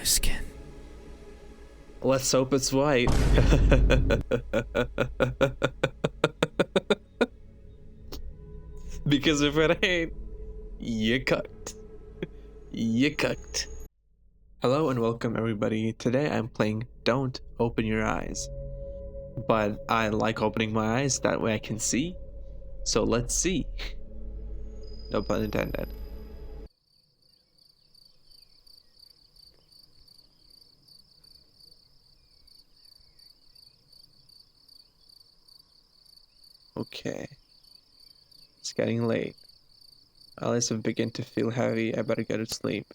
skin. Let's hope it's white. Because if it ain't, you cooked. You cooked. Hello and welcome everybody. Today I'm playing Don't Open Your Eyes. But I like opening my eyes, that way I can see. So let's see. No pun intended. Okay. It's getting late. My eyes have begun to feel heavy. I better go to sleep.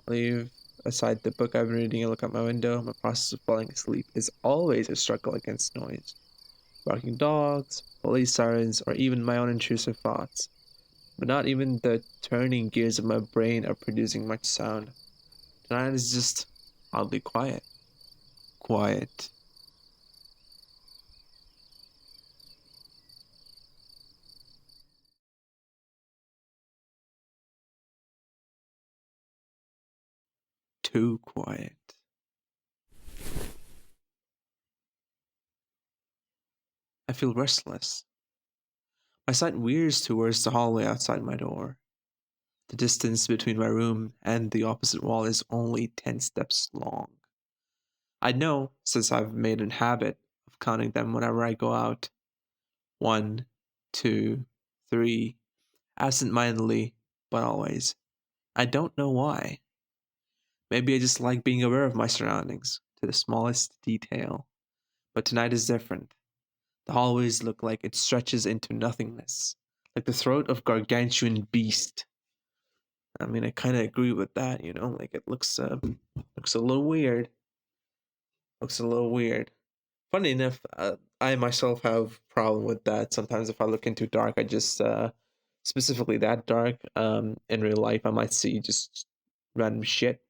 I leave aside the book I've been reading and look out my window. My process of falling asleep is always a struggle against noise. Barking dogs, police sirens, or even my own intrusive thoughts. But not even the turning gears of my brain are producing much sound. Tonight is just oddly quiet. Quiet. Too quiet. I feel restless. My sight veers towards the hallway outside my door. The distance between my room and the opposite wall is only 10 steps long. I know, since I've made a habit of counting them whenever I go out. 1, 2, 3, absent-mindedly, but always. I don't know why. Maybe I just like being aware of my surroundings, to the smallest detail. But tonight is different. The hallways look like it stretches into nothingness, like the throat of gargantuan beast. I mean, I kind of agree with that, like it looks a little weird. Looks a little weird. Funny enough, I myself have problem with that. Sometimes if I look into dark, I just specifically that dark. In real life, I might see just random shit.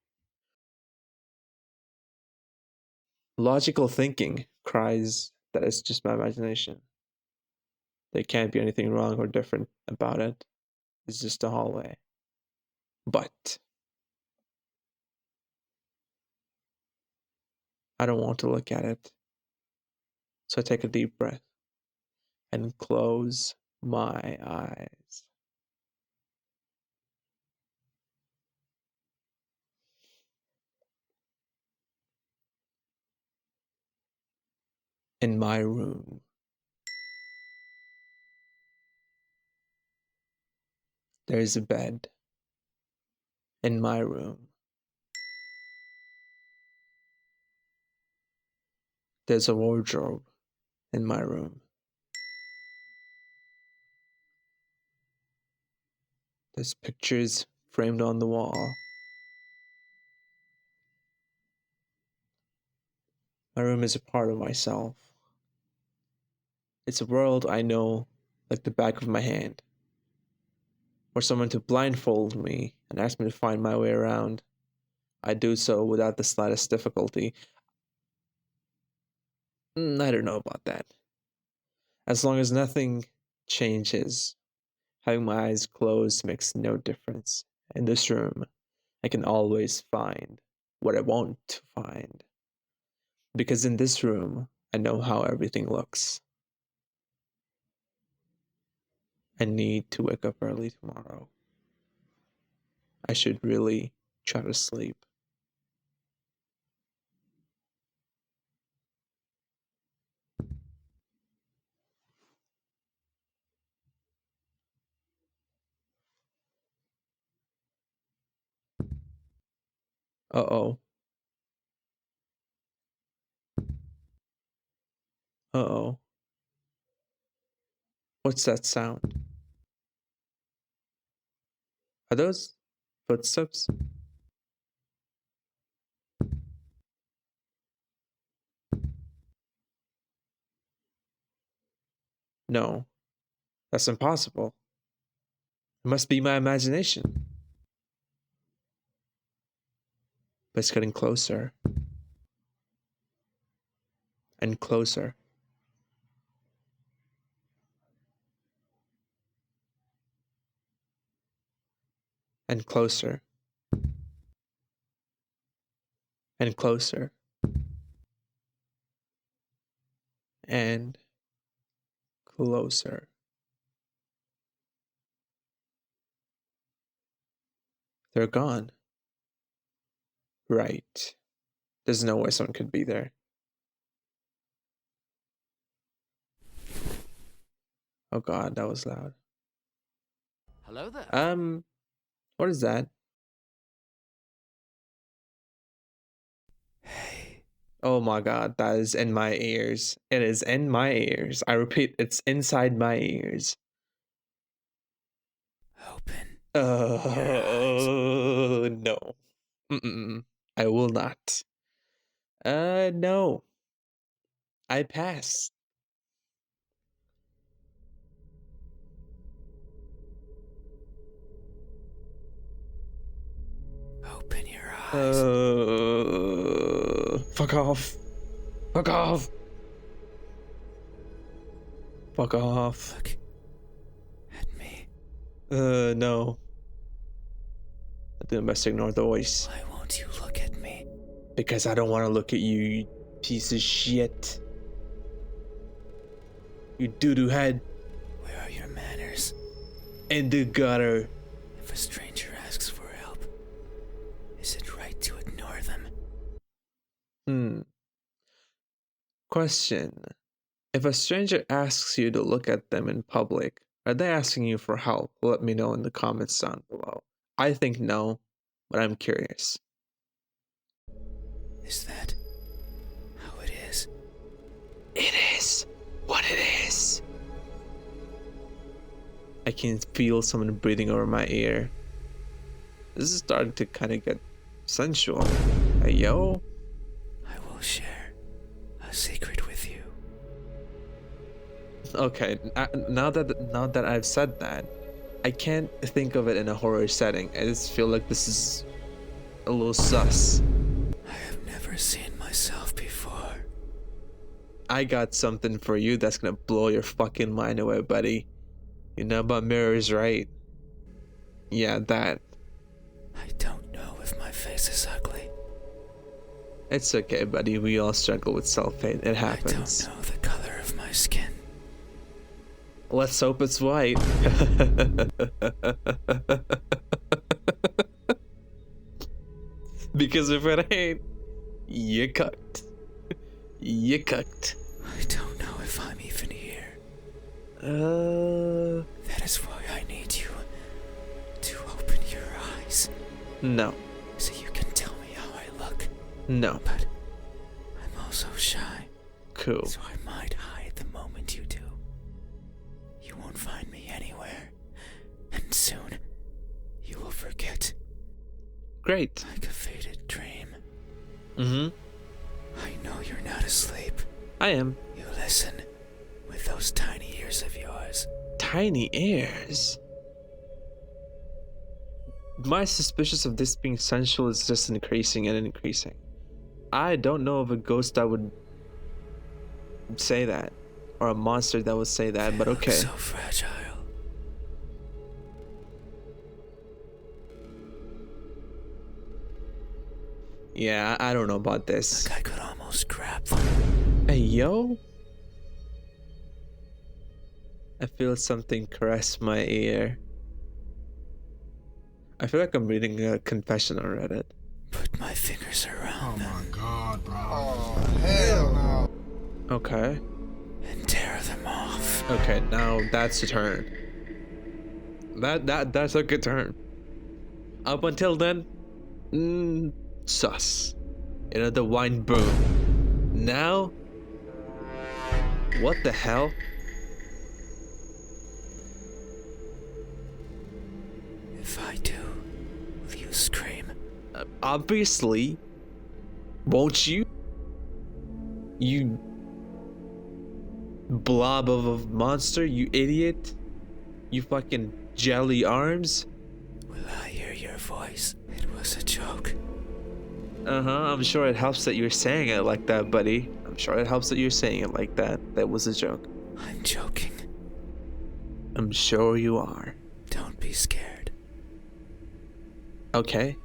Logical thinking cries that it's just my imagination. There can't be anything wrong or different about it. It's just a hallway. But I don't want to look at it. So I take a deep breath and close my eyes. In my room, there is a bed. In my room, there's a wardrobe. In my room, there's pictures framed on the wall. My room is a part of myself. It's a world I know like the back of my hand. For someone to blindfold me and ask me to find my way around, I do so without the slightest difficulty. I don't know about that. As long as nothing changes, having my eyes closed makes no difference. In this room, I can always find what I want to find. Because in this room, I know how everything looks. I need to wake up early tomorrow. I should really try to sleep. Uh-oh. Uh-oh. What's that sound? Are those footsteps? No, that's impossible. It must be my imagination. But it's getting closer and closer and closer. And closer. And closer. They're gone. Right. There's no way someone could be there. Oh god, that was loud. Hello there. What is that? Hey. Oh my god, that is in my ears. It is in my ears. I repeat, it's inside my ears. Open. No. Mm-mm. I will not. No. I pass. Open your eyes. Fuck off. Fuck off. Fuck off. Look at me. No. I think I best ignore the voice. Why won't you look at me? Because I don't want to look at you, you piece of shit. You doo-doo head. Where are your manners? In the gutter. If a stranger asks for help, is it right to ignore them? Question. If a stranger asks you to look at them in public, are they asking you for help? Let me know in the comments down below. I think no, but I'm curious. Is that how it is? It is what it is. I can feel someone breathing over my ear. This is starting to kind of get sensual. Hey, yo. I will share a secret with you. Okay, now that I've said that, I can't think of it in a horror setting. I just feel like this is a little sus. I have never seen myself before. I got something for you that's gonna blow your fucking mind away, buddy. You know about mirrors, right? Yeah, that. I don't know if my face is ugly. It's okay, buddy. We all struggle with self-hate. It happens. I don't know the color of my skin. Let's hope it's white. Because if it ain't, you cooked. You cooked. I don't know if I'm even here. That is why I need you to open your eyes. No. So you can tell me how I look. No. But I'm also shy. Cool. So I might hide the moment you do. You won't find me anywhere. And soon, you will forget. Great. Like a faded dream. Mm-hmm. I know you're not asleep. I am. You listen with those tiny ears of yours. Tiny ears? My suspicion of this being sensual is just increasing and increasing. I don't know of a ghost that would say that. Or a monster that would say that, but okay. So fragile. Yeah, I don't know about this. Like I could almost grab them. Hey, yo. I feel something caress my ear. I feel like I'm reading a confession on Reddit. Put my fingers around them. Oh my god, bro. Oh, hell no. Okay. And tear them off. Okay, now that's a turn. That's a good turn. Up until then, sus. You know, the wine boom. Now, what the hell? If I do, will you scream? Obviously. Won't you? You blob of a monster, you idiot. You fucking jelly arms. Will I hear your voice? It was a joke. I'm sure it helps that you're saying it like that, buddy. I'm sure it helps that you're saying it like that. That was a joke. I'm joking. I'm sure you are. Don't be scared. Okay.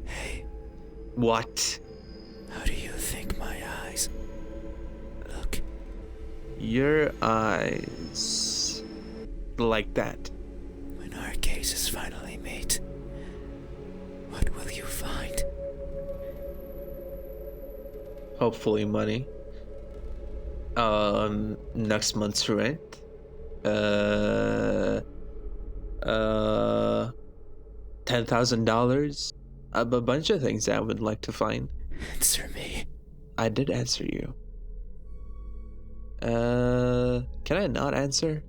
Hey, What? How do you think my eyes look? Your eyes. Like that. When our cases finally meet, what will you find? Hopefully money. Next month's rent. $10,000. A bunch of things I would like to find. Answer me. I did answer you. Can I not answer?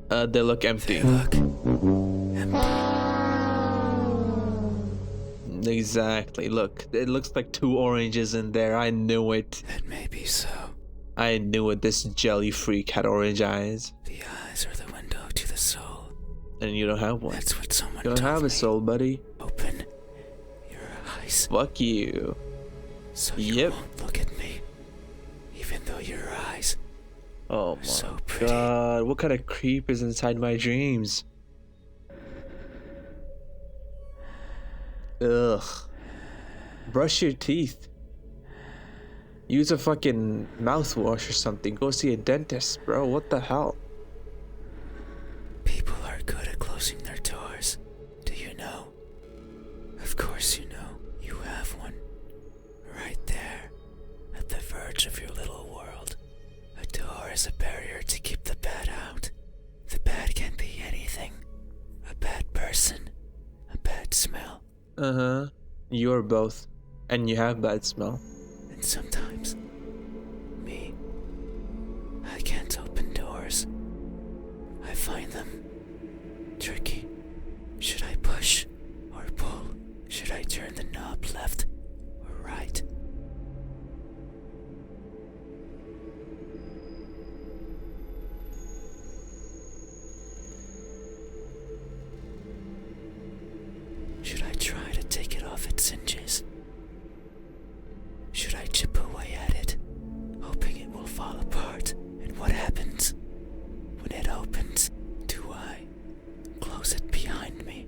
They look empty. Look. Empty. Exactly. Look, it looks like 2 oranges in there. I knew it. That may be so. I knew it. This jelly freak had orange eyes. The eyes are the window to the soul. And you don't have one. That's what someone You don't told have me. a soul, buddy. Open your eyes Fuck you. so you Yep. won't look at me. Even though your eyes Oh are my so pretty. god. What kind of creep is inside my dreams? Ugh. Brush your teeth. Use a fucking mouthwash or something. Go see a dentist, bro. What the hell? People are good at closing their doors. Do you know? Of course you know. You have one. Right there. At the verge of your little world. A door is a barrier to keep the bad out. The bad can be anything. A bad person. A bad smell. Uh-huh. You're both. And you have bad smell. And sometimes, me, I can't open doors. I find them tricky. Should I push or pull? Should I turn the knob left or right? Should I try to take it off its hinges? Should I chip away at it, hoping it will fall apart? And what happens when it opens? Do I close it behind me?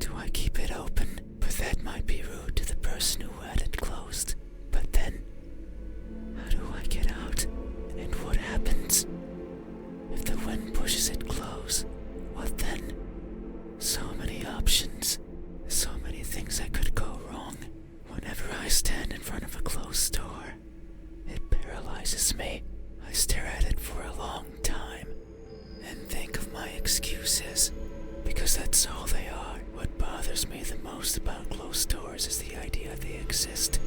Do I keep it open? But that might be rude to the person who had it closed. But then, how do I get out? And what happens if the wind pushes it close? What then? So many options. So many things that could go wrong. Whenever I stand in front of a closed door, it paralyzes me. I stare at it for a long time and think of my excuses, because that's all they are. What bothers me the most about closed doors is the idea they exist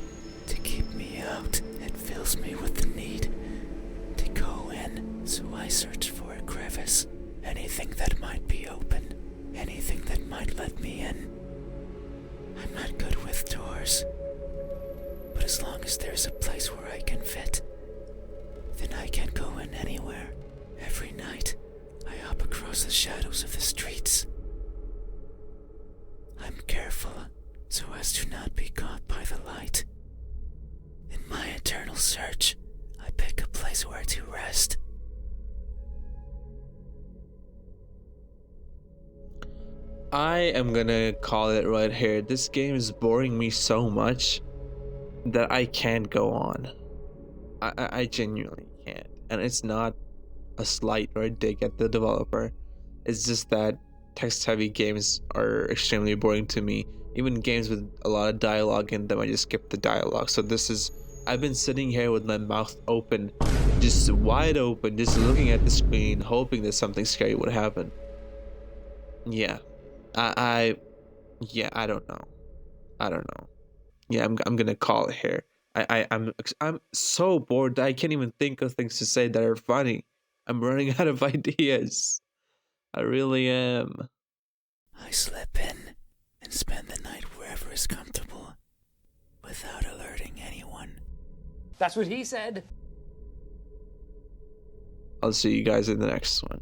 to keep me out. It fills me with the need to go in, so I search for a crevice, anything that might be open, anything that might let me in. I'm not good with doors, but as long as there's a place where I can fit, then I can go in anywhere. Every night, I hop across the shadows of the streets. I'm careful so as to not be caught by the light. In my eternal search, I pick a place where to rest. I am gonna call it right here. This game is boring me so much that I can't go on. I genuinely can't. And it's not a slight or a dig at the developer. It's just that text-heavy games are extremely boring to me. Even games with a lot of dialogue in them, I just skip the dialogue. So I've been sitting here with my mouth open, just wide open, just looking at the screen, hoping that something scary would happen. Yeah. I don't know. Yeah, I'm gonna call it here. I'm so bored that I can't even think of things to say that are funny. I'm running out of ideas. I really am. I slip in and spend the night wherever is comfortable, without alerting anyone. That's what he said. I'll see you guys in the next one.